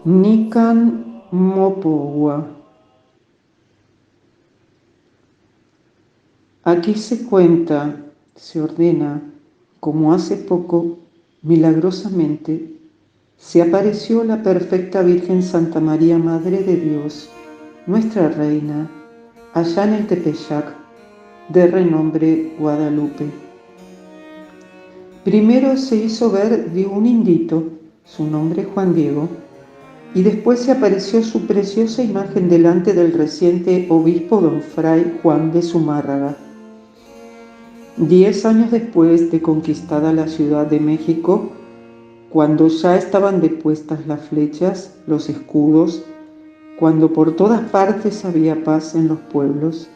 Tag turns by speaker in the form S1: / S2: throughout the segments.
S1: Nican Mopowa. Aquí se cuenta, se ordena, como hace poco, milagrosamente, se apareció la perfecta Virgen Santa María, Madre de Dios, nuestra Reina, allá en el Tepeyac, de renombre Guadalupe. Primero se hizo ver de un indito, su nombre Juan Diego, y después se apareció su preciosa imagen delante del reciente obispo don Fray Juan de Zumárraga. 10 años después de conquistada la Ciudad de México, cuando ya estaban depuestas las flechas, los escudos, cuando por todas partes había paz en los pueblos,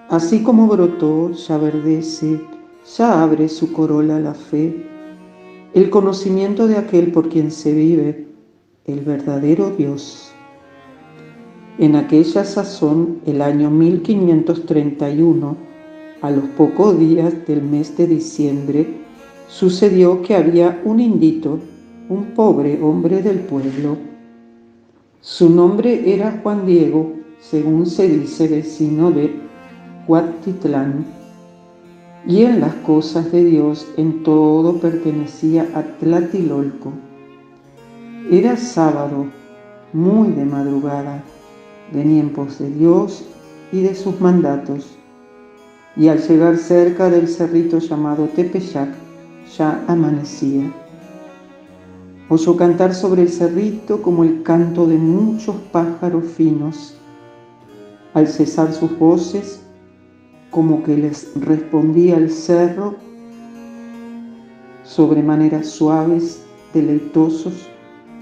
S1: así como brotó, ya verdece, ya abre su corola la fe, el conocimiento de aquel por quien se vive, el verdadero Dios. En aquella sazón, el año 1531, a los pocos días del mes de diciembre, sucedió que había un indito, un pobre hombre del pueblo. Su nombre era Juan Diego, según se dice, vecino de Huatitlán, y en las cosas de Dios en todo pertenecía a Tlatilolco. Era sábado, muy de madrugada, venía en pos de Dios y de sus mandatos, y al llegar cerca del cerrito llamado Tepeyac, ya amanecía. Oyó cantar sobre el cerrito como el canto de muchos pájaros finos. Al cesar sus voces, como que les respondía el cerro, sobremanera suaves, deleitosos,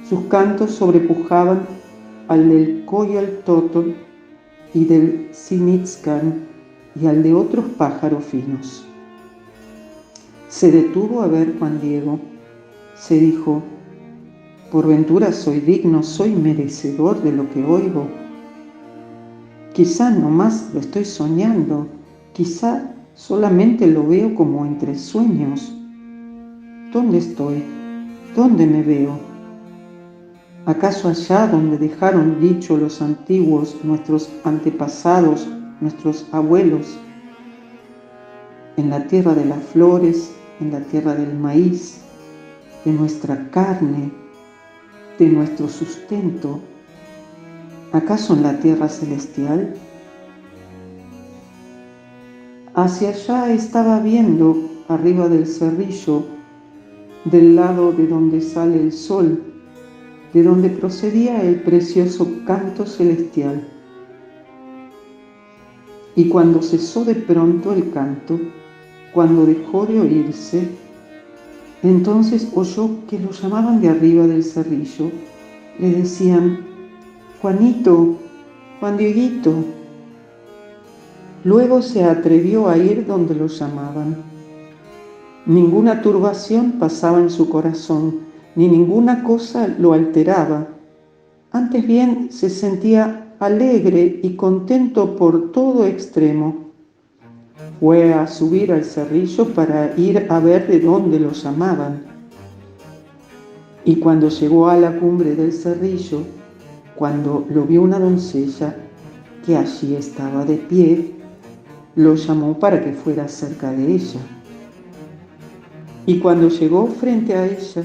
S1: sus cantos sobrepujaban al del Coyoltotol y del Sinitzcan y al de otros pájaros finos. Se detuvo a ver Juan Diego, se dijo: por ventura soy digno, soy merecedor de lo que oigo. Quizá nomás lo estoy soñando, quizá solamente lo veo como entre sueños. ¿Dónde estoy? ¿Dónde me veo? ¿Acaso allá donde dejaron dicho los antiguos, nuestros antepasados, nuestros abuelos? En la tierra de las flores, en la tierra del maíz, de nuestra carne, de nuestro sustento. ¿Acaso en la tierra celestial? Hacia allá estaba viendo, arriba del cerrillo, del lado de donde sale el sol, de donde procedía el precioso canto celestial. Y cuando cesó de pronto el canto, cuando dejó de oírse, entonces oyó que lo llamaban de arriba del cerrillo, le decían: Juanito, Juan Dieguito. Luego se atrevió a ir donde lo llamaban. Ninguna turbación pasaba en su corazón, ni ninguna cosa lo alteraba. Antes bien se sentía alegre y contento por todo extremo. Fue a subir al cerrillo para ir a ver de dónde lo llamaban. Y cuando llegó a la cumbre del cerrillo, cuando lo vio una doncella que allí estaba de pie, lo llamó para que fuera cerca de ella. Y cuando llegó frente a ella,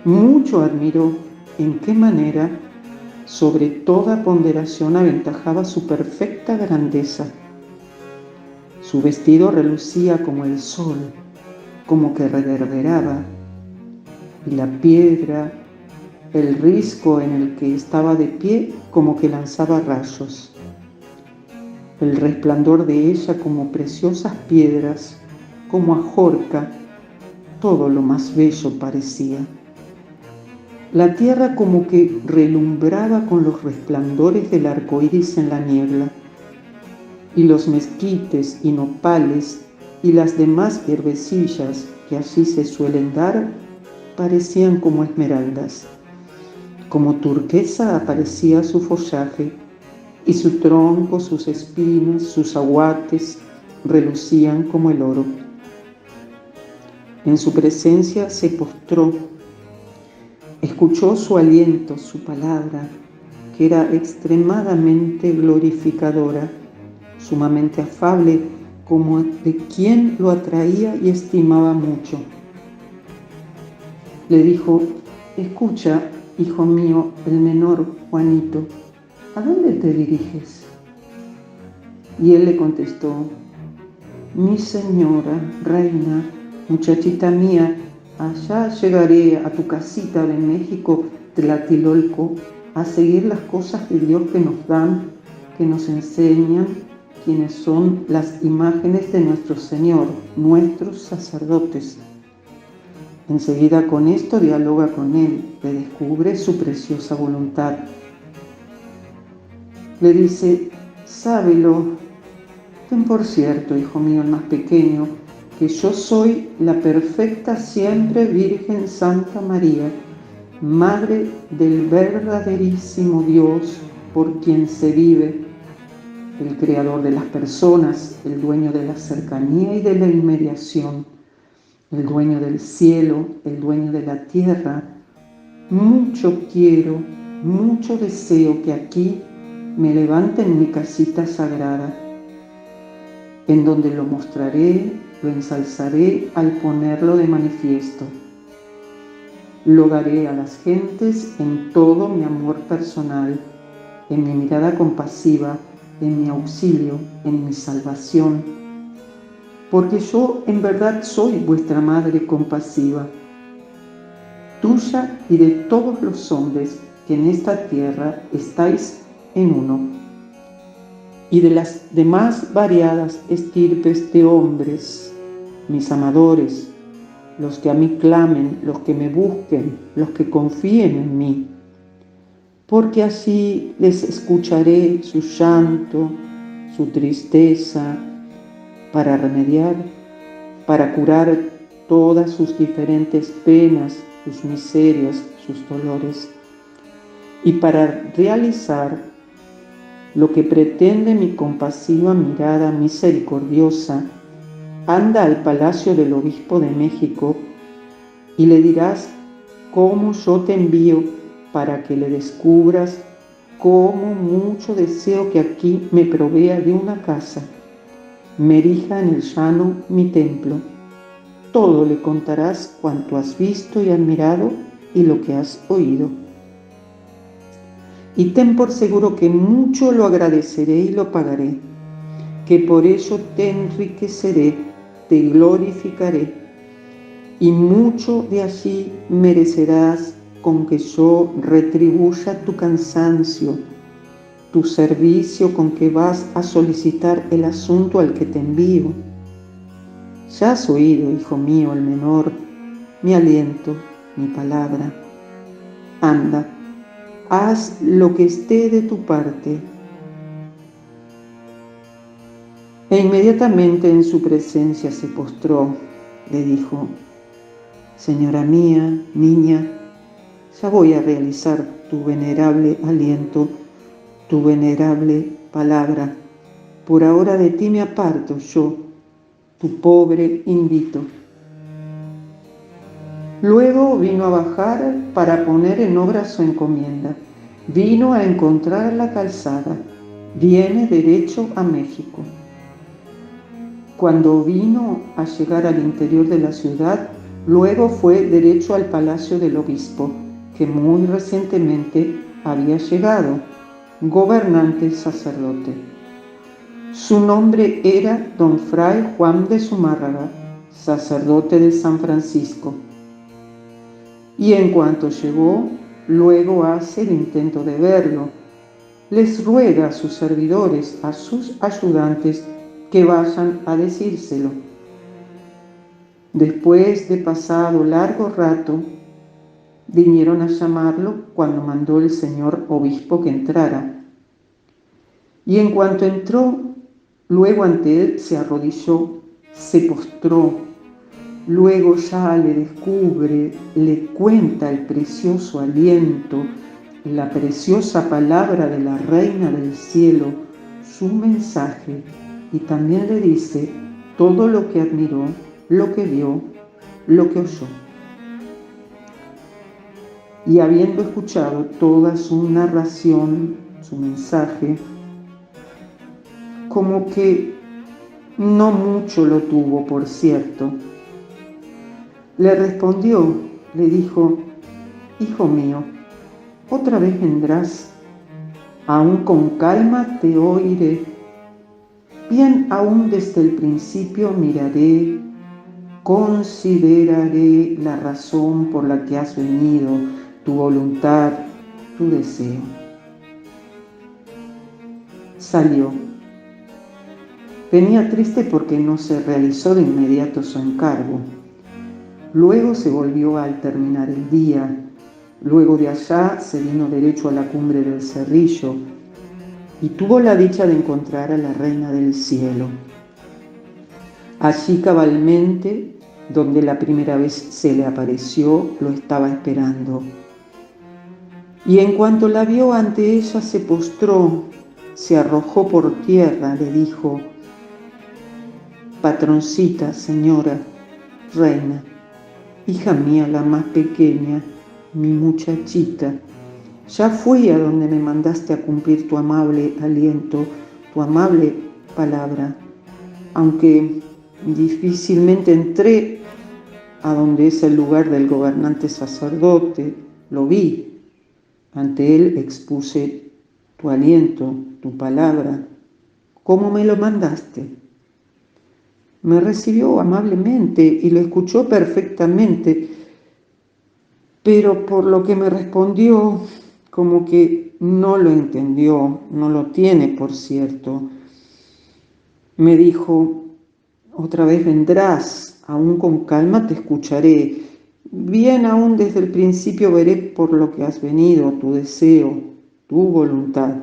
S1: mucho admiró en qué manera, sobre toda ponderación, aventajaba su perfecta grandeza. Su vestido relucía como el sol, como que reverberaba, y la piedra, el risco en el que estaba de pie, como que lanzaba rayos. El resplandor de ella como preciosas piedras, como ajorca, todo lo más bello parecía. La tierra como que relumbraba con los resplandores del arco iris en la niebla, y los mezquites y nopales y las demás hierbecillas que allí se suelen dar parecían como esmeraldas. Como turquesa aparecía su follaje, y su tronco, sus espinas, sus aguates relucían como el oro. En su presencia se postró, Escuchó su aliento, su palabra, que era extremadamente glorificadora, sumamente afable, como de quien lo atraía y estimaba mucho. Le dijo: escucha, hijo mío, el menor, Juanito, ¿a dónde te diriges? Y él le contestó: mi señora, reina, muchachita mía, allá llegaré a tu casita de México, Tlatelolco, a seguir las cosas de Dios que nos dan, que nos enseñan, quienes son las imágenes de nuestro Señor, nuestros sacerdotes. Enseguida con esto dialoga con él, le descubre su preciosa voluntad. Le dice: sábelo, ten por cierto, hijo mío, el más pequeño, que yo soy la perfecta siempre Virgen Santa María, Madre del verdaderísimo Dios por quien se vive, el creador de las personas, el dueño de la cercanía y de la inmediación, el dueño del cielo, el dueño de la tierra. Mucho quiero, mucho deseo que aquí me levanten mi casita sagrada, en donde lo mostraré, lo ensalzaré al ponerlo de manifiesto. Lo daré a las gentes en todo mi amor personal, en mi mirada compasiva, en mi auxilio, en mi salvación, porque yo en verdad soy vuestra madre compasiva, tuya y de todos los hombres que en esta tierra estáis en uno, y de las demás variadas estirpes de hombres, mis amadores, los que a mí clamen, los que me busquen, los que confíen en mí, porque así les escucharé su llanto, su tristeza, para remediar, para curar todas sus diferentes penas, sus miserias, sus dolores, y para realizar lo que pretende mi compasiva mirada misericordiosa. Anda al palacio del obispo de México y le dirás cómo yo te envío para que le descubras cómo mucho deseo que aquí me provea de una casa, me erija en el llano mi templo. Todo le contarás cuanto has visto y admirado y lo que has oído. Y ten por seguro que mucho lo agradeceré y lo pagaré, que por ello te enriqueceré, te glorificaré, y mucho de allí merecerás con que yo retribuya tu cansancio, tu servicio con que vas a solicitar el asunto al que te envío. Ya has oído, hijo mío, el menor, mi aliento, mi palabra. Anda, haz lo que esté de tu parte. E inmediatamente en su presencia se postró, le dijo: señora mía, niña, ya voy a realizar tu venerable aliento, tu venerable palabra. Por ahora de ti me aparto yo, tu pobre invito. Luego vino a bajar para poner en obra su encomienda. Vino a encontrar la calzada. Viene derecho a México. Cuando vino a llegar al interior de la ciudad, luego fue derecho al palacio del obispo, que muy recientemente había llegado, gobernante sacerdote. Su nombre era don Fray Juan de Zumárraga, sacerdote de San Francisco. Y en cuanto llegó, luego hace el intento de verlo. Les ruega a sus servidores, a sus ayudantes, que vayan a decírselo. Después de pasado largo rato, vinieron a llamarlo cuando mandó el señor obispo que entrara. Y en cuanto entró, luego ante él se arrodilló, se postró. Luego ya le descubre, le cuenta el precioso aliento, la preciosa palabra de la Reina del Cielo, su mensaje, y también le dice todo lo que admiró, lo que vio, lo que oyó. y habiendo escuchado toda su narración, su mensaje, como que no mucho lo tuvo, por cierto. Le respondió, le dijo: hijo mío, otra vez vendrás, aún con calma te oiré, bien aún desde el principio miraré, consideraré la razón por la que has venido, tu voluntad, tu deseo. Salió. Venía triste porque no se realizó de inmediato su encargo. Luego se volvió al terminar el día. Luego de allá se vino derecho a la cumbre del Cerrillo y tuvo la dicha de encontrar a la Reina del Cielo. Allí cabalmente, donde la primera vez se le apareció, lo estaba esperando. Y en cuanto la vio ante ella se postró, se arrojó por tierra, le dijo: patroncita, señora, reina, hija mía la más pequeña, mi muchachita, ya fui a donde me mandaste a cumplir tu amable aliento, tu amable palabra, aunque difícilmente entré a donde es el lugar del gobernante sacerdote, lo vi. Ante él expuse tu aliento, tu palabra, como me lo mandaste. Me recibió amablemente y lo escuchó perfectamente, pero por lo que me respondió, como que no lo entendió, no lo tiene, por cierto. Me dijo: otra vez vendrás, aún con calma te escucharé, bien aún desde el principio veré por lo que has venido, tu deseo, tu voluntad.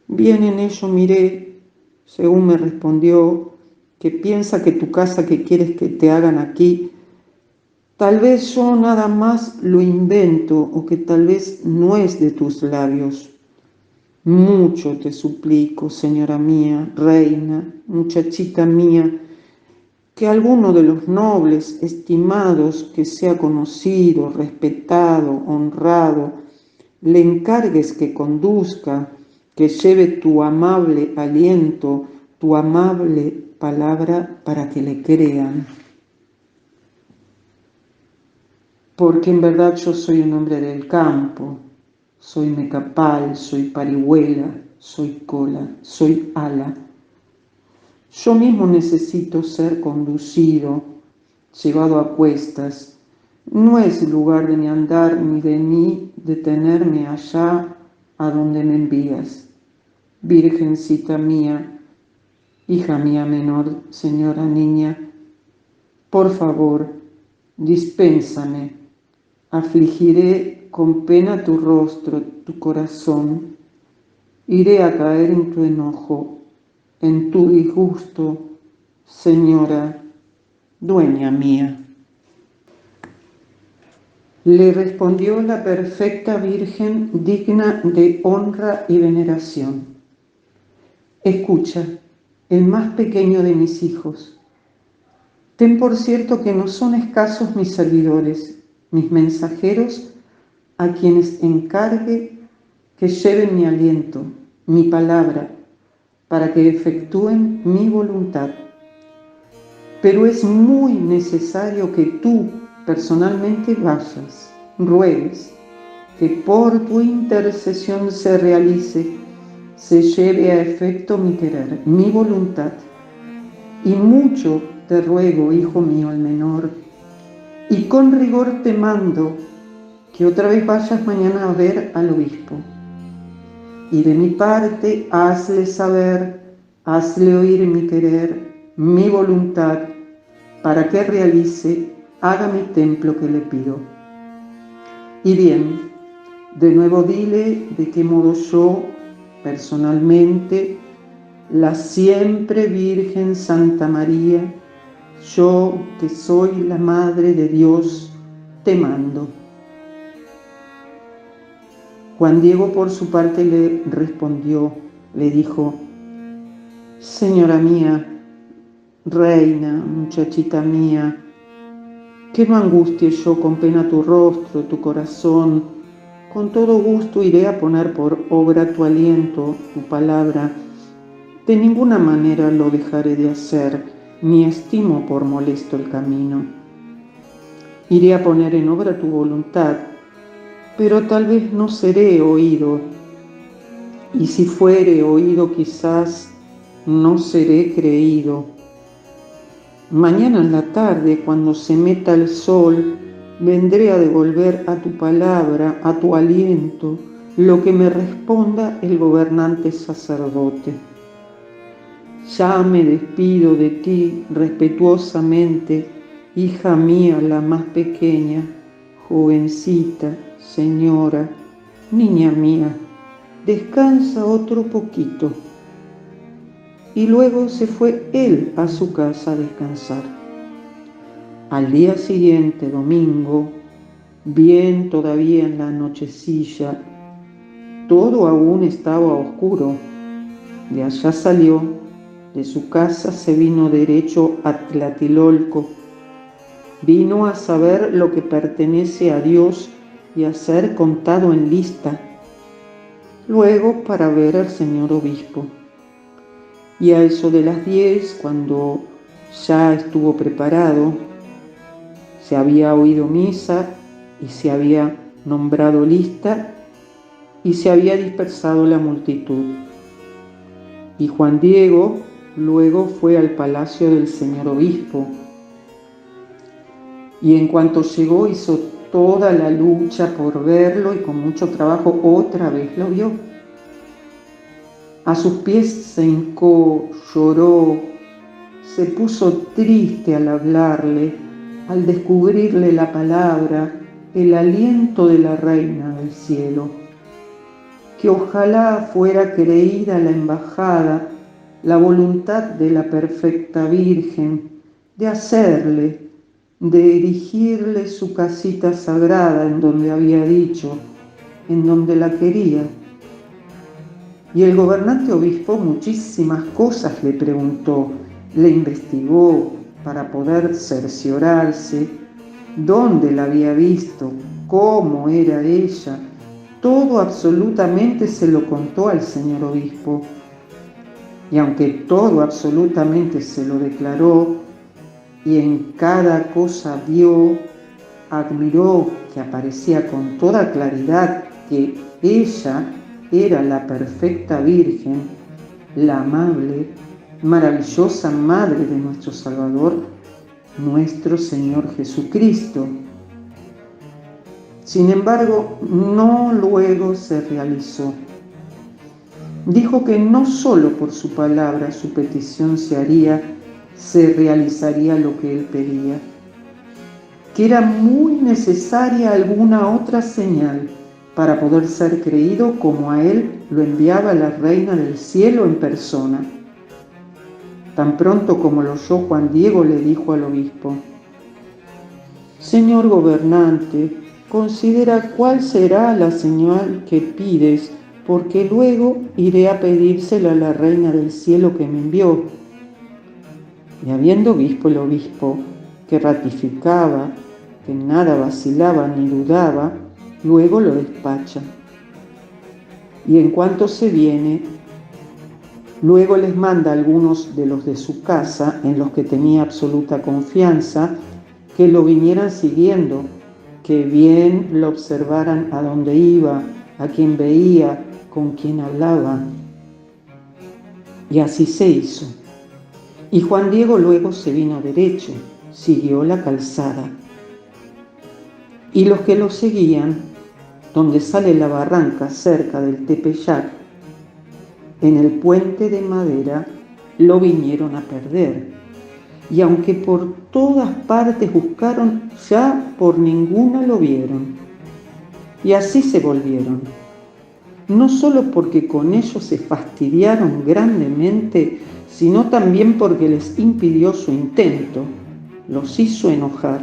S1: Bien en ello miré, según me respondió, que piensa que tu casa que quieres que te hagan aquí, tal vez yo nada más lo invento o que tal vez no es de tus labios. Mucho te suplico, señora mía, reina, muchachita mía, que alguno de los nobles estimados que sea conocido, respetado, honrado, le encargues que conduzca, que lleve tu amable aliento, tu amable palabra para que le crean. Porque en verdad yo soy un hombre del campo, soy mecapal, soy parihuela, soy cola, soy ala. Yo mismo necesito ser conducido, llevado a cuestas. No es lugar de mi andar ni de mí detenerme allá a donde me envías. Virgencita mía, hija mía menor, señora niña, por favor, dispénsame. Afligiré con pena tu rostro, tu corazón. Iré a caer en tu enojo, en tu disgusto, señora, dueña mía. Le respondió la perfecta Virgen, digna de honra y veneración: escucha, el más pequeño de mis hijos. Ten por cierto que no son escasos mis servidores, mis mensajeros, a quienes encargue que lleven mi aliento, mi palabra, para que efectúen mi voluntad. Pero es muy necesario que tú personalmente vayas, ruegues, que por tu intercesión se realice, se lleve a efecto mi querer, mi voluntad. Y mucho te ruego, hijo mío el menor, y con rigor te mando que otra vez vayas mañana a ver al obispo. Y de mi parte hazle saber, hazle oír mi querer, mi voluntad, para que realice, haga mi templo que le pido. Y bien, de nuevo dile de qué modo yo, personalmente, la siempre Virgen Santa María, yo que soy la Madre de Dios, te mando. Juan Diego por su parte le respondió, le dijo: señora mía, reina, muchachita mía, Que no angustie yo con pena tu rostro, tu corazón. Con todo gusto iré a poner por obra tu aliento, tu palabra. De ninguna manera lo dejaré de hacer, ni estimo por molesto el camino. Iré a poner en obra tu voluntad, pero tal vez no seré oído. Y si fuere oído, quizás no seré creído. Mañana en la tarde, cuando se meta el sol, vendré a devolver a tu palabra, a tu aliento, lo que me responda el gobernante sacerdote. Ya me despido de ti respetuosamente, hija mía la más pequeña, jovencita, señora, niña mía, descansa otro poquito. Y luego se fue él a su casa a descansar. Al día siguiente, domingo, bien todavía en la nochecilla, todo aún estaba oscuro. De allá salió, de su casa se vino derecho a Tlatelolco. Vino a saber lo que pertenece a Dios y a ser contado en lista. Luego para ver al señor obispo. Y a eso de las 10, cuando ya estuvo preparado, se había oído misa y se había nombrado lista y se había dispersado la multitud. Y Juan Diego luego fue al palacio del señor obispo. Y en cuanto llegó hizo toda la lucha por verlo y con mucho trabajo otra vez lo vio. A sus pies se hincó, lloró, se puso triste al hablarle, al descubrirle la palabra, el aliento de la reina del cielo. Que ojalá fuera creída la embajada, la voluntad de la perfecta Virgen, de hacerle, de erigirle su casita sagrada en donde había dicho, en donde la quería. Y el gobernante obispo muchísimas cosas le preguntó, le investigó para poder cerciorarse dónde la había visto, cómo era ella. Todo absolutamente se lo contó al señor obispo. Y aunque todo absolutamente se lo declaró y en cada cosa vio, admiró que aparecía con toda claridad que ella era la perfecta Virgen, la amable, maravillosa Madre de nuestro Salvador, nuestro Señor Jesucristo. Sin embargo, no luego se realizó. Dijo que no solo por su palabra su petición se realizaría lo que él pedía, que era muy necesaria alguna otra señal para poder ser creído como a él lo enviaba la Reina del Cielo en persona. Tan pronto como lo oyó Juan Diego le dijo al obispo: Señor gobernante, considera cuál será la señal que pides, porque luego iré a pedírsela a la Reina del Cielo que me envió. Y habiendo visto el obispo que ratificaba, que nada vacilaba ni dudaba, luego lo despacha. Y en cuanto se viene, luego les manda a algunos de los de su casa, en los que tenía absoluta confianza, que lo vinieran siguiendo, que bien lo observaran a dónde iba, a quién veía, con quién hablaba. Y así se hizo. Y Juan Diego luego se vino derecho, siguió la calzada. Y los que lo seguían, donde sale la barranca cerca del Tepeyac, en el puente de madera, lo vinieron a perder. Y aunque por todas partes buscaron, ya por ninguna lo vieron. Y así se volvieron. No solo porque con ellos se fastidiaron grandemente, sino también porque les impidió su intento, los hizo enojar.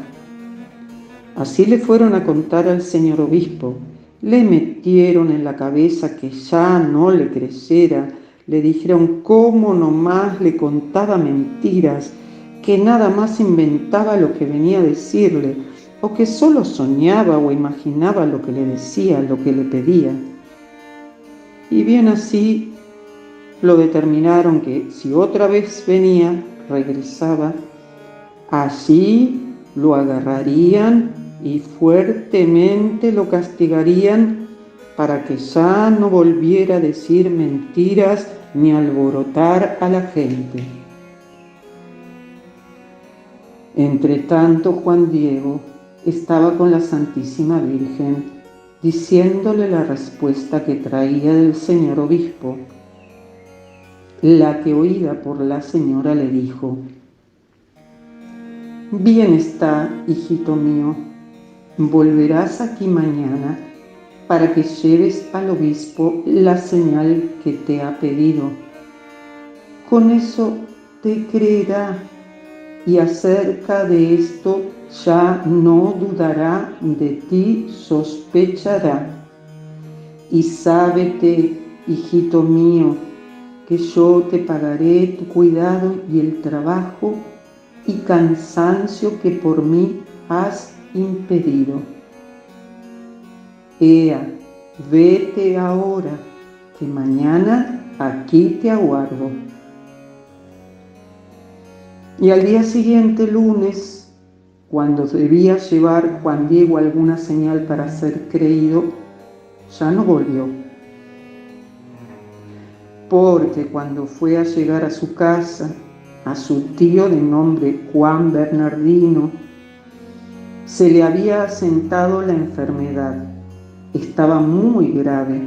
S1: Así le fueron a contar al señor obispo, le metieron en la cabeza que ya no le creyera, le dijeron cómo nomás le contaba mentiras, que nada más inventaba lo que venía a decirle, o que solo soñaba o imaginaba lo que le decía, lo que le pedía. Y bien así lo determinaron que si otra vez venía, regresaba, allí lo agarrarían y fuertemente lo castigarían para que ya no volviera a decir mentiras ni alborotar a la gente. Entre tanto, Juan Diego estaba con la Santísima Virgen, diciéndole la respuesta que traía del señor obispo, la que oída por la señora le dijo: bien está, hijito mío, volverás aquí mañana para que lleves al obispo la señal que te ha pedido. Con eso te creerá y acerca de esto ya no dudará de ti, sospechará. Y sábete, hijito mío, que yo te pagaré tu cuidado y el trabajo y cansancio que por mí has impedido. Ea, vete ahora, que mañana aquí te aguardo. Y al día siguiente, lunes, cuando debía llevar Juan Diego alguna señal para ser creído, ya no volvió. Porque cuando fue a llegar a su casa, a su tío de nombre Juan Bernardino, se le había asentado la enfermedad. Estaba muy grave.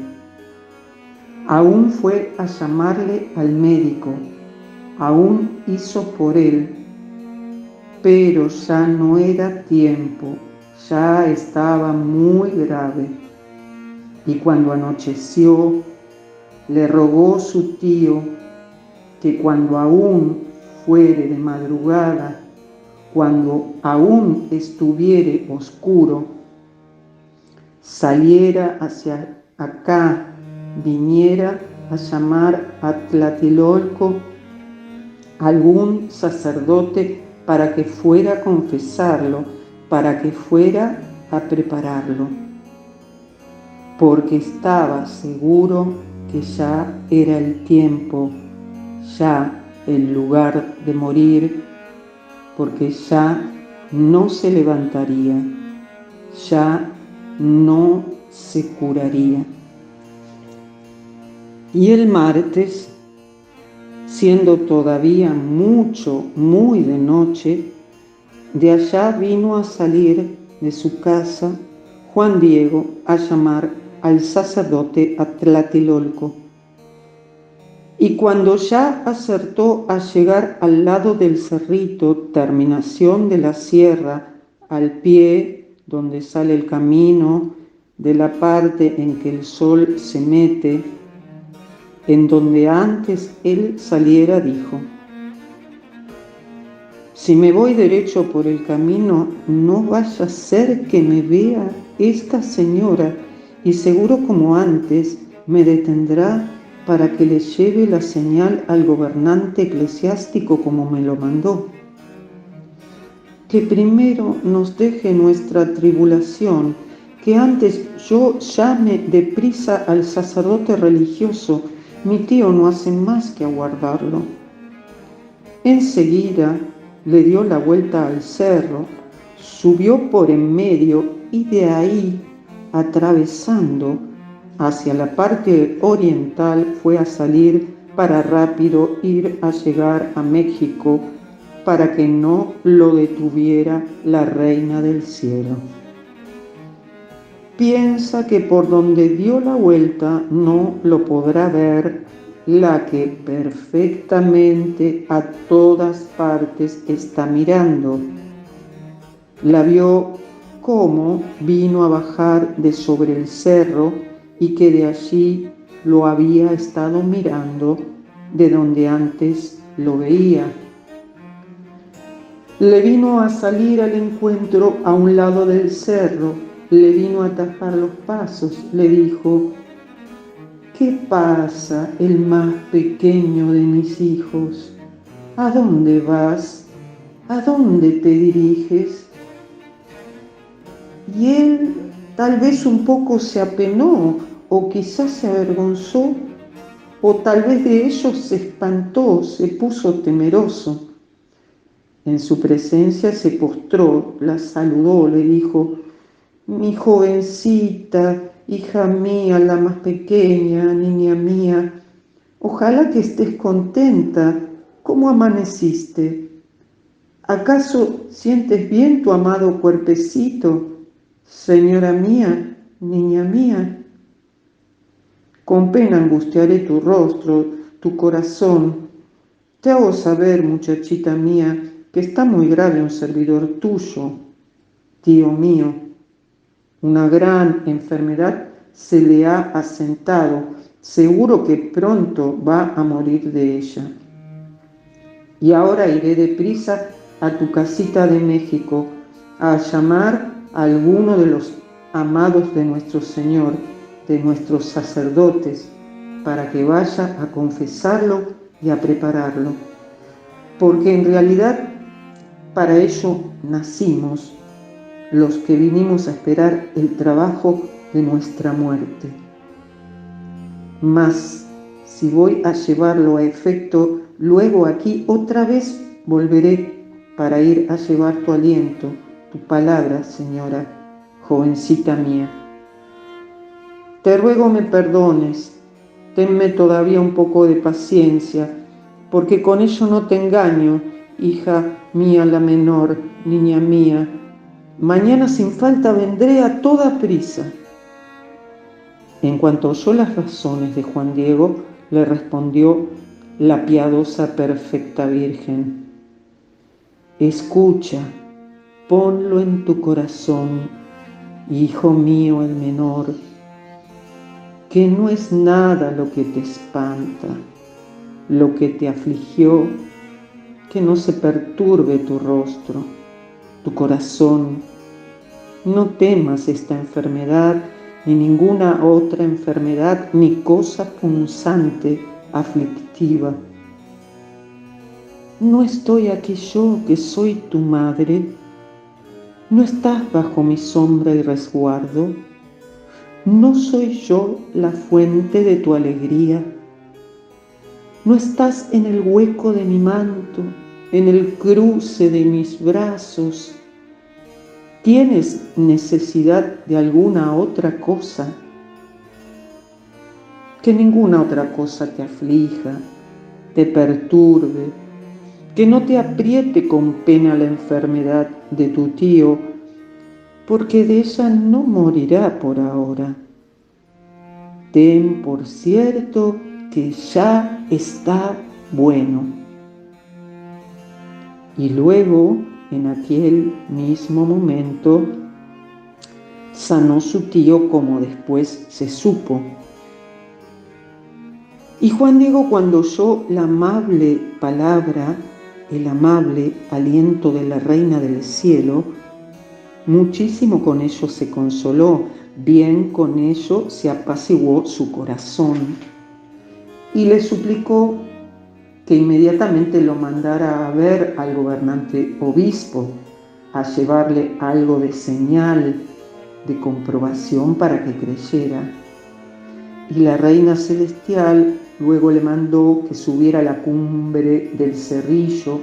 S1: Aún fue a llamarle al médico, aún hizo por él, pero ya no era tiempo, ya estaba muy grave. Y cuando anocheció, le rogó su tío que cuando aún fuere de madrugada, cuando aún estuviere oscuro, saliera hacia acá, viniera a llamar a Tlatelolco algún sacerdote para que fuera a confesarlo, para que fuera a prepararlo, porque estaba seguro que ya era el tiempo, ya el lugar de morir, porque ya no se levantaría, ya no se curaría. Y el martes, siendo todavía muy de noche, de allá vino a salir de su casa Juan Diego a llamar al sacerdote a Tlatelolco. Y cuando ya acertó a llegar al lado del cerrito, terminación de la sierra, al pie donde sale el camino, de la parte en que el sol se mete, en donde antes él saliera, dijo: si me voy derecho por el camino, no vaya a ser que me vea esta señora, y seguro como antes me detendrá para que le lleve la señal al gobernante eclesiástico como me lo mandó. Que primero nos deje nuestra tribulación, que antes yo llame deprisa al sacerdote religioso. Mi tío no hace más que aguardarlo. Enseguida le dio la vuelta al cerro, subió por en medio y de ahí, atravesando hacia la parte oriental, fue a salir para rápido ir a llegar a México para que no lo detuviera la Reina del Cielo. Piensa que por donde dio la vuelta no lo podrá ver la que perfectamente a todas partes está mirando. La vio cómo vino a bajar de sobre el cerro y que de allí lo había estado mirando de donde antes lo veía. Le vino a salir al encuentro a un lado del cerro, le vino a atajar los pasos, le dijo: ¿qué pasa, el más pequeño de mis hijos? ¿A dónde vas? ¿a dónde te diriges? Y él tal vez un poco se apenó, o quizás se avergonzó, o tal vez de ello se espantó, se puso temeroso. En su presencia se postró, la saludó, le dijo: mi jovencita, hija mía, la más pequeña, niña mía, ojalá que estés contenta. ¿Cómo amaneciste? ¿Acaso sientes bien tu amado cuerpecito, señora mía, niña mía? Con pena angustiaré tu rostro, tu corazón. Te hago saber, muchachita mía, que está muy grave un servidor tuyo, tío mío. Una gran enfermedad se le ha asentado. Seguro que pronto va a morir de ella. Y ahora iré deprisa a tu casita de México a llamar a alguno de los amados de nuestro Señor, de nuestros sacerdotes, para que vaya a confesarlo y a prepararlo. Porque en realidad para ello nacimos, los que vinimos a esperar el trabajo de nuestra muerte. Mas si voy a llevarlo a efecto, luego aquí otra vez volveré para ir a llevar tu aliento, tu palabra, señora, jovencita mía. Te ruego me perdones, tenme todavía un poco de paciencia, porque con ello no te engaño, hija mía la menor, niña mía. Mañana sin falta vendré a toda prisa. En cuanto oyó las razones de Juan Diego, le respondió la piadosa perfecta Virgen: escucha, ponlo en tu corazón, hijo mío el menor, que no es nada lo que te espanta, lo que te afligió, que no se perturbe tu rostro, tu corazón. No temas esta enfermedad, ni ninguna otra enfermedad, ni cosa punzante, aflictiva. ¿No estoy aquí yo, que soy tu madre? ¿No estás bajo mi sombra y resguardo? ¿No soy yo la fuente de tu alegría? ¿No estás en el hueco de mi manto, en el cruce de mis brazos? ¿Tienes necesidad de alguna otra cosa? Que ninguna otra cosa te aflija, te perturbe, que no te apriete con pena la enfermedad de tu tío, porque de ella no morirá por ahora. Ten por cierto que ya está bueno. Y luego, en aquel mismo momento, sanó su tío, como después se supo. Y Juan Diego, cuando oyó la amable palabra, el amable aliento de la Reina del Cielo, muchísimo con ello se consoló, bien con ello se apaciguó su corazón, y le suplicó que inmediatamente lo mandara a ver al gobernante obispo, a llevarle algo de señal, de comprobación para que creyera. Y la Reina Celestial luego le mandó que subiera a la cumbre del cerrillo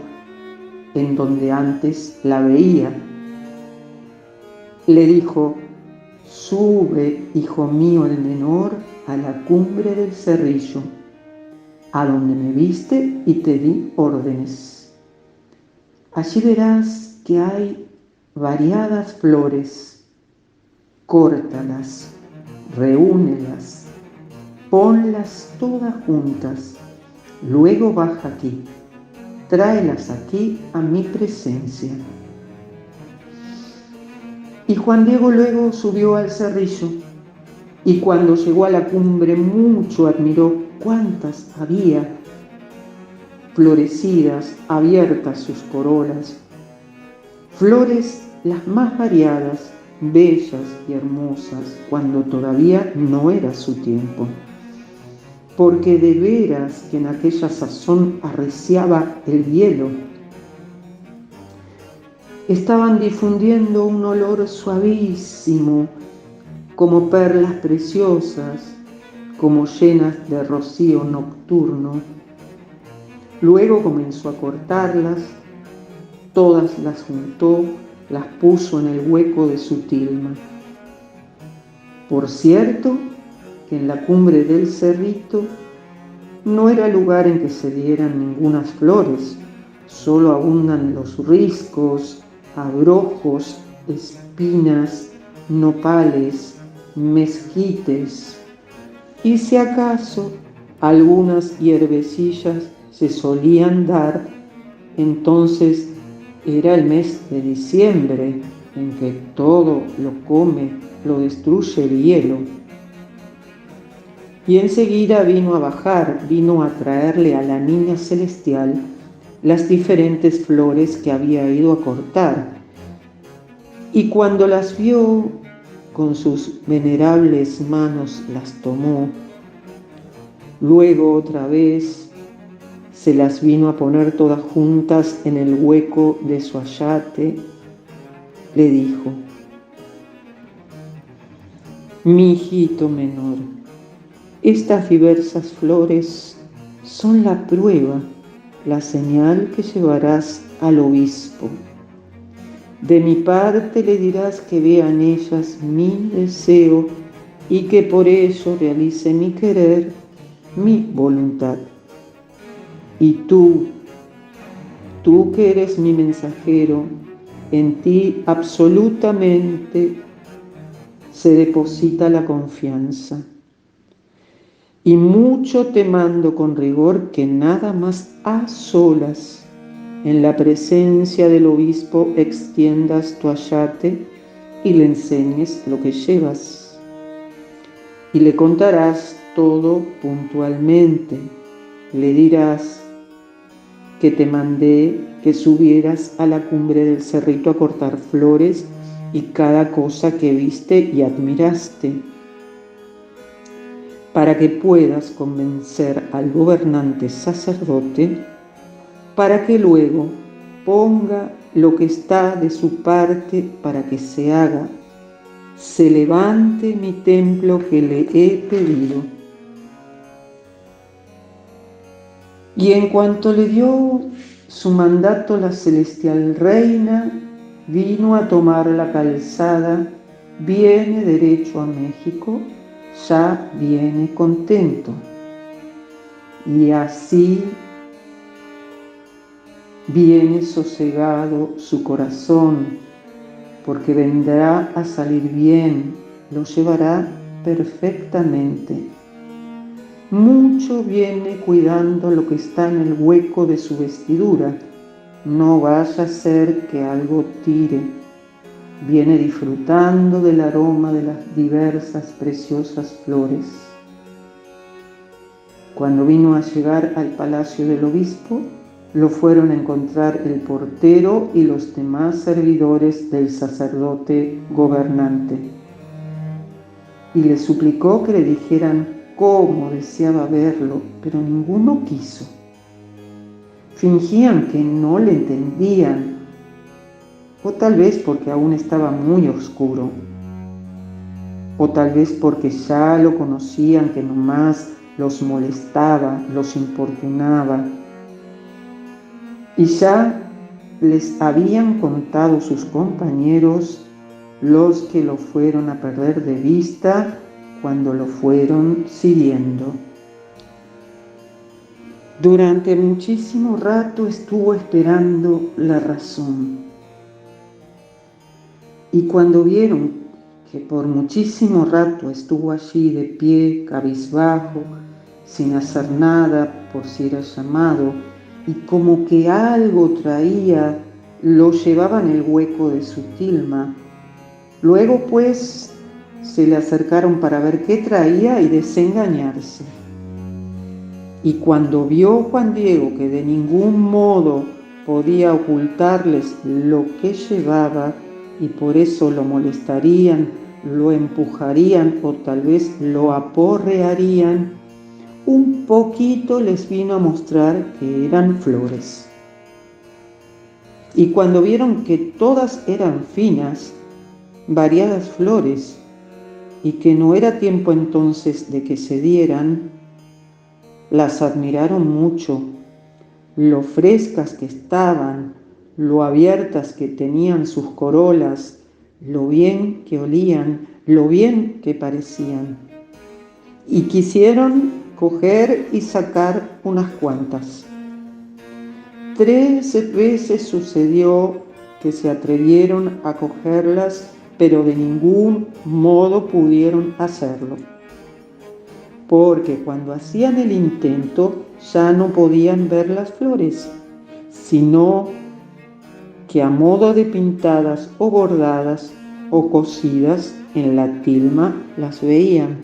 S1: en donde antes la veía. Le dijo: sube, hijo mío el menor, a la cumbre del cerrillo, a donde me viste y te di órdenes. Allí verás que hay variadas flores. Córtalas, reúnelas, ponlas todas juntas, luego baja aquí, tráelas aquí a mi presencia. Y Juan Diego luego subió al cerrillo, y cuando llegó a la cumbre mucho admiró cuántas había, florecidas, abiertas sus corolas, flores las más variadas, bellas y hermosas, cuando todavía no era su tiempo. Porque de veras que en aquella sazón arreciaba el hielo. estaban difundiendo un olor suavísimo, como perlas preciosas, como llenas de rocío nocturno. Luego comenzó a cortarlas, todas las juntó, las puso en el hueco de su tilma. Por cierto, que en la cumbre del cerrito no era lugar en que se dieran ningunas flores, solo abundan los riscos, abrojos, espinas, nopales, mezquites, y si acaso algunas hierbecillas se solían dar, entonces era el mes de diciembre, en que todo lo come, lo destruye el hielo. Y enseguida vino a traerle a la niña celestial las diferentes flores que había ido a cortar. Y cuando las vio, con sus venerables manos las tomó. Luego otra vez se las vino a poner todas juntas en el hueco de su ayate. Le dijo: mi hijito menor, estas diversas flores son la prueba, la señal que llevarás al obispo. De mi parte le dirás que vea en ellas mi deseo y que por ello realice mi querer, mi voluntad. Y tú que eres mi mensajero, en ti absolutamente se deposita la confianza. Y mucho te mando con rigor que nada más a solas, en la presencia del obispo, extiendas tu ayate y le enseñes lo que llevas. Y le contarás todo puntualmente. Le dirás que te mandé que subieras a la cumbre del cerrito a cortar flores y cada cosa que viste y admiraste, para que puedas convencer al gobernante sacerdote, para que luego ponga lo que está de su parte para que se haga, se levante mi templo que le he pedido. Y en cuanto le dio su mandato la celestial reina, vino a tomar la calzada, viene derecho a México, ya viene contento. Y así viene sosegado su corazón, porque vendrá a salir bien, lo llevará perfectamente. Mucho viene cuidando lo que está en el hueco de su vestidura, no vaya a ser que algo tire. Viene disfrutando del aroma de las diversas preciosas flores. Cuando vino a llegar al palacio del obispo, lo fueron a encontrar el portero y los demás servidores del sacerdote gobernante. Y le suplicó que le dijeran cómo deseaba verlo, pero ninguno quiso. Fingían que no le entendían, o tal vez porque aún estaba muy oscuro, o tal vez porque ya lo conocían que nomás los molestaba, los importunaba, y ya les habían contado sus compañeros, los que lo fueron a perder de vista cuando lo fueron siguiendo. Durante muchísimo rato estuvo esperando la razón. Y cuando vieron que por muchísimo rato estuvo allí de pie, cabizbajo, sin hacer nada por si era llamado, y como que algo traía, lo llevaba en el hueco de su tilma. Luego pues se le acercaron para ver qué traía y desengañarse. Y cuando vio Juan Diego que de ningún modo podía ocultarles lo que llevaba, y por eso lo molestarían, lo empujarían o tal vez lo aporrearían, un poquito les vino a mostrar que eran flores. Y cuando vieron que todas eran finas, variadas flores, y que no era tiempo entonces de que se dieran, las admiraron mucho, lo frescas que estaban, lo abiertas que tenían sus corolas, lo bien que olían, lo bien que parecían. Y quisieron coger y sacar unas cuantas. 13 veces sucedió que se atrevieron a cogerlas, pero de ningún modo pudieron hacerlo, porque cuando hacían el intento ya no podían ver las flores, sino que a modo de pintadas o bordadas o cosidas en la tilma las veían.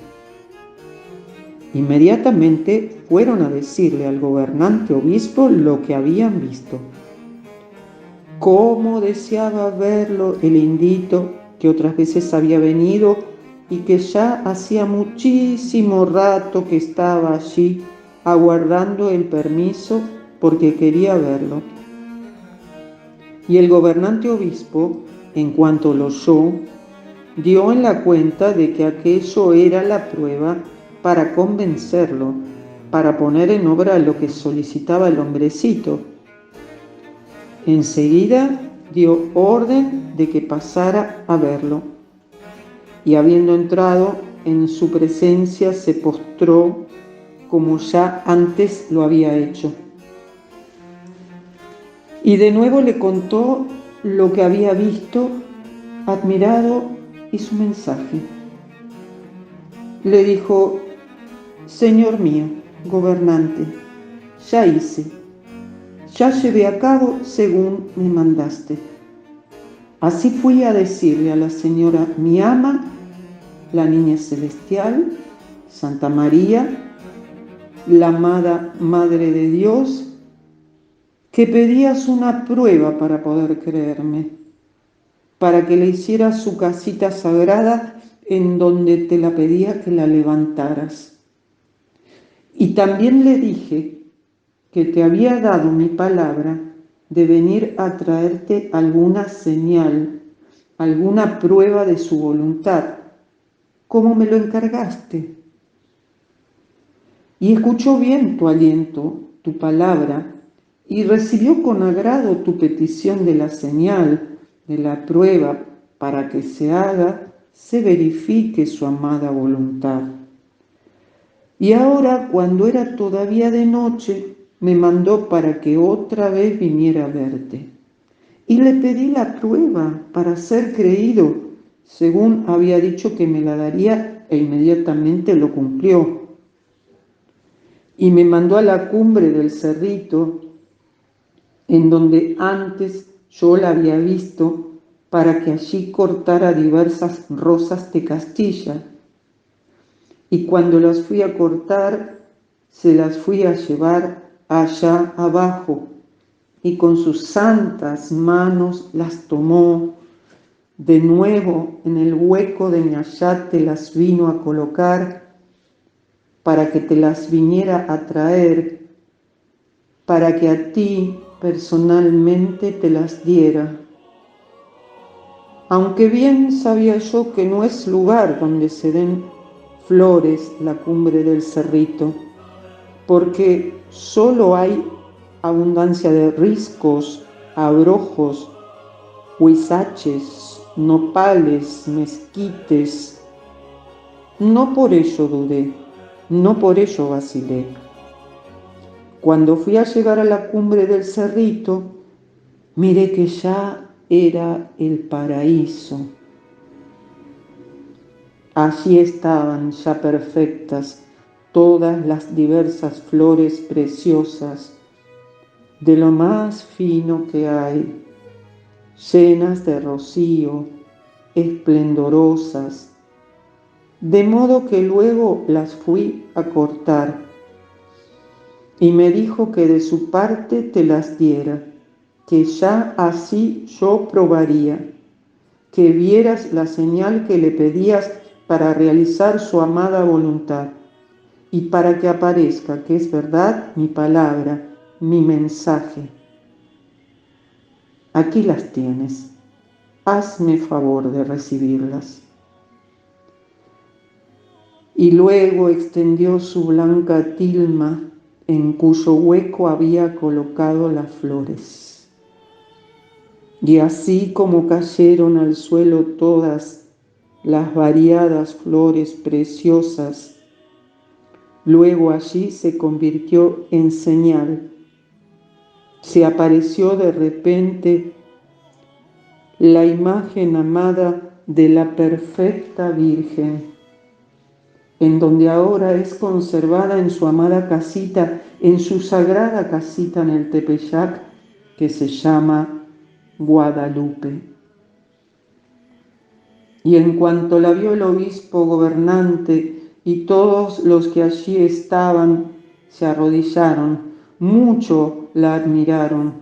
S1: Inmediatamente fueron a decirle al gobernante obispo lo que habían visto. Cómo deseaba verlo el indito que otras veces había venido y que ya hacía muchísimo rato que estaba allí aguardando el permiso porque quería verlo. Y el gobernante obispo, en cuanto lo oyó, dio en la cuenta de que aquello era la prueba para convencerlo, para poner en obra lo que solicitaba el hombrecito. Enseguida dio orden de que pasara a verlo, y habiendo entrado en su presencia se postró como ya antes lo había hecho. Y de nuevo le contó lo que había visto, admirado, y su mensaje. Le dijo: Señor mío, gobernante, ya hice, ya llevé a cabo según me mandaste. Así fui a decirle a la señora mi ama, la niña celestial, Santa María, la amada Madre de Dios, que pedías una prueba para poder creerme, para que le hicieras su casita sagrada en donde te la pedía que la levantaras. Y también le dije que te había dado mi palabra de venir a traerte alguna señal, alguna prueba de su voluntad, como me lo encargaste. Y escuchó bien tu aliento, tu palabra, y recibió con agrado tu petición de la señal, de la prueba, para que se haga, se verifique su amada voluntad. Y ahora, cuando era todavía de noche, me mandó para que otra vez viniera a verte. Y le pedí la prueba para ser creído, según había dicho que me la daría, e inmediatamente lo cumplió. Y me mandó a la cumbre del cerrito, en donde antes yo la había visto, para que allí cortara diversas rosas de Castilla. Y cuando las fui a cortar, se las fui a llevar allá abajo, y con sus santas manos las tomó, de nuevo en el hueco de mi ayate las vino a colocar, para que te las viniera a traer, para que a ti personalmente te las diera. Aunque bien sabía yo que no es lugar donde se den flores la cumbre del cerrito, porque solo hay abundancia de riscos, abrojos, huizaches, nopales, mezquites. No por ello dudé, no por ello vacilé. Cuando fui a llegar a la cumbre del cerrito, miré que ya era el paraíso. Allí estaban ya perfectas todas las diversas flores preciosas, de lo más fino que hay, llenas de rocío, esplendorosas, de modo que luego las fui a cortar, y me dijo que de su parte te las diera, que ya así yo probaría, que vieras la señal que le pedías para realizar su amada voluntad, y para que aparezca que es verdad mi palabra, mi mensaje. Aquí las tienes. Hazme favor de recibirlas. Y luego extendió su blanca tilma, en cuyo hueco había colocado las flores. Y así como cayeron al suelo todas las variadas flores preciosas, luego allí se convirtió en señal. Se apareció de repente la imagen amada de la perfecta Virgen, en donde ahora es conservada en su amada casita, en su sagrada casita en el Tepeyac, que se llama Guadalupe. Y en cuanto la vio el obispo gobernante y todos los que allí estaban, se arrodillaron, mucho la admiraron,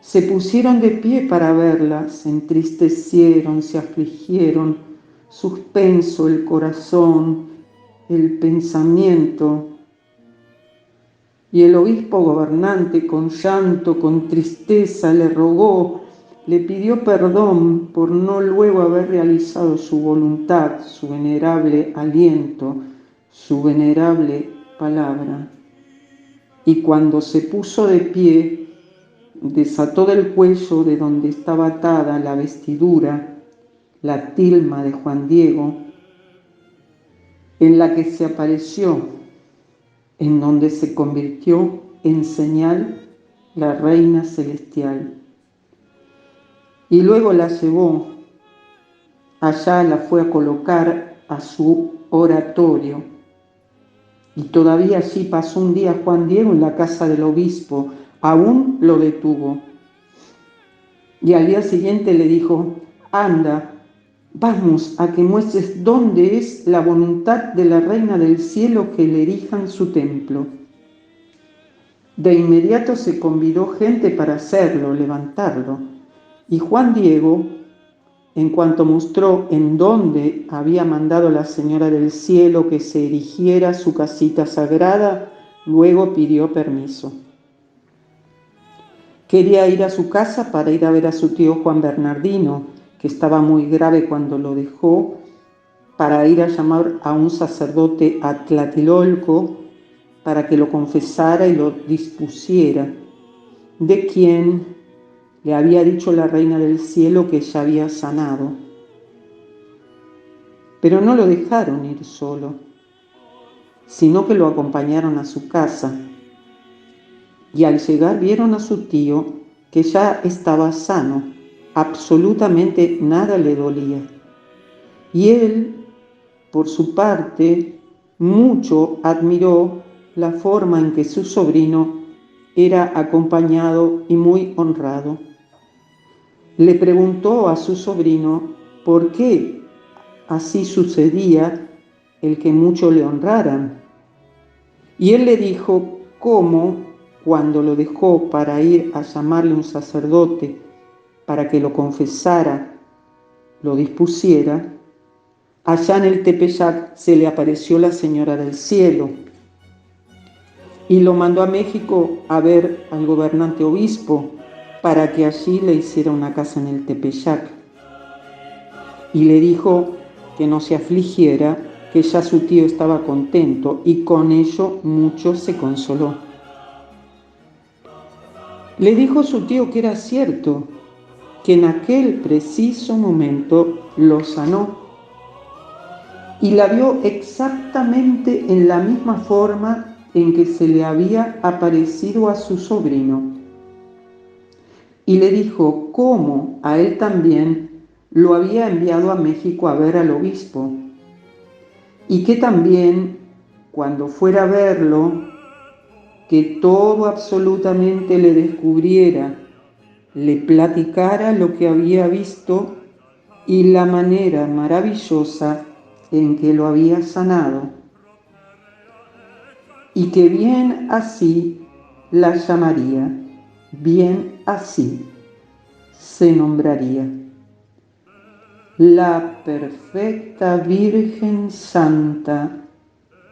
S1: se pusieron de pie para verla, se entristecieron, se afligieron, suspenso el corazón, el pensamiento. Y el obispo gobernante, con llanto, con tristeza, le rogó, le pidió perdón por no luego haber realizado su voluntad, su venerable aliento, su venerable palabra. Y cuando se puso de pie, desató del cuello de donde estaba atada la vestidura, la tilma de Juan Diego, en la que se apareció, en donde se convirtió en señal la reina celestial. Y luego la llevó, allá la fue a colocar a su oratorio. Y todavía allí pasó un día Juan Diego en la casa del obispo, aún lo detuvo. Y al día siguiente le dijo, anda, vamos a que muestres dónde es la voluntad de la reina del cielo que le erijan su templo. De inmediato se convidó gente para hacerlo, levantarlo. Y Juan Diego, en cuanto mostró en dónde había mandado la Señora del Cielo que se erigiera su casita sagrada, luego pidió permiso. Quería ir a su casa para ir a ver a su tío Juan Bernardino, que estaba muy grave cuando lo dejó, para ir a llamar a un sacerdote a Tlatelolco para que lo confesara y lo dispusiera, de quien le había dicho la reina del cielo que ya había sanado. Pero no lo dejaron ir solo, sino que lo acompañaron a su casa. Y al llegar vieron a su tío que ya estaba sano, absolutamente nada le dolía. Y él, por su parte, mucho admiró la forma en que su sobrino era acompañado y muy honrado. Le preguntó a su sobrino por qué así sucedía el que mucho le honraran. Y él le dijo cómo, cuando lo dejó para ir a llamarle un sacerdote para que lo confesara, lo dispusiera, allá en el Tepeyac se le apareció la Señora del Cielo y lo mandó a México a ver al gobernante obispo para que allí le hiciera una casa en el Tepeyac. Y le dijo que no se afligiera, que ya su tío estaba contento y con ello mucho se consoló. Le dijo su tío que era cierto, que en aquel preciso momento lo sanó y la vio exactamente en la misma forma en que se le había aparecido a su sobrino. Y le dijo cómo a él también lo había enviado a México a ver al obispo y que también cuando fuera a verlo, que todo absolutamente le descubriera, le platicara lo que había visto y la manera maravillosa en que lo había sanado, y que bien así la llamaría, bien así se nombraría, la perfecta Virgen Santa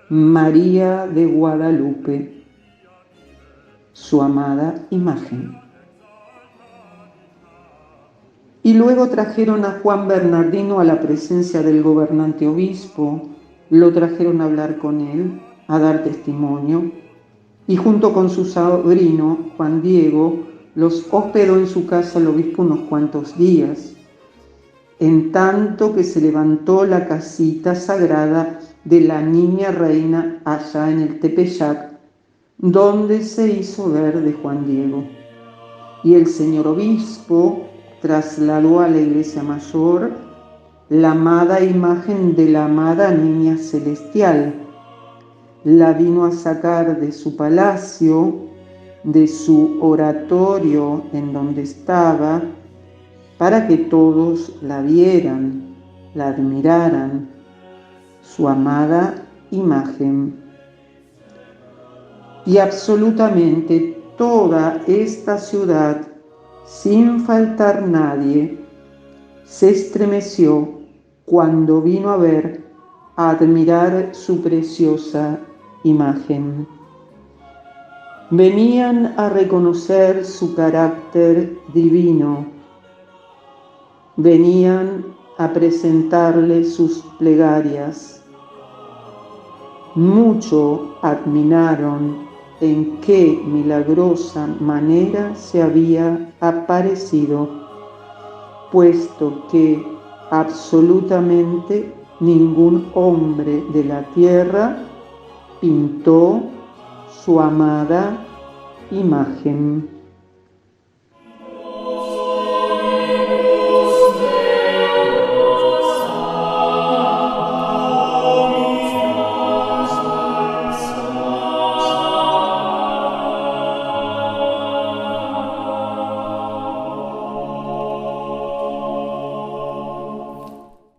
S1: María de Guadalupe, su amada imagen. Y luego trajeron a Juan Bernardino a la presencia del gobernante obispo, lo trajeron a hablar con él, a dar testimonio, y junto con su sobrino, Juan Diego, los hospedó en su casa el obispo unos cuantos días, en tanto que se levantó la casita sagrada de la niña reina allá en el Tepeyac, donde se hizo ver de Juan Diego. Y el señor obispo trasladó a la iglesia mayor la amada imagen de la amada niña celestial. La vino a sacar de su palacio, de su oratorio en donde estaba, para que todos la vieran, la admiraran, su amada imagen. Y absolutamente toda esta ciudad, sin faltar nadie, se estremeció cuando vino a ver, a admirar su preciosa imagen. Venían a reconocer su carácter divino, venían a presentarle sus plegarias. Mucho admiraron en qué milagrosa manera se había aparecido, puesto que absolutamente ningún hombre de la tierra pintó su amada imagen.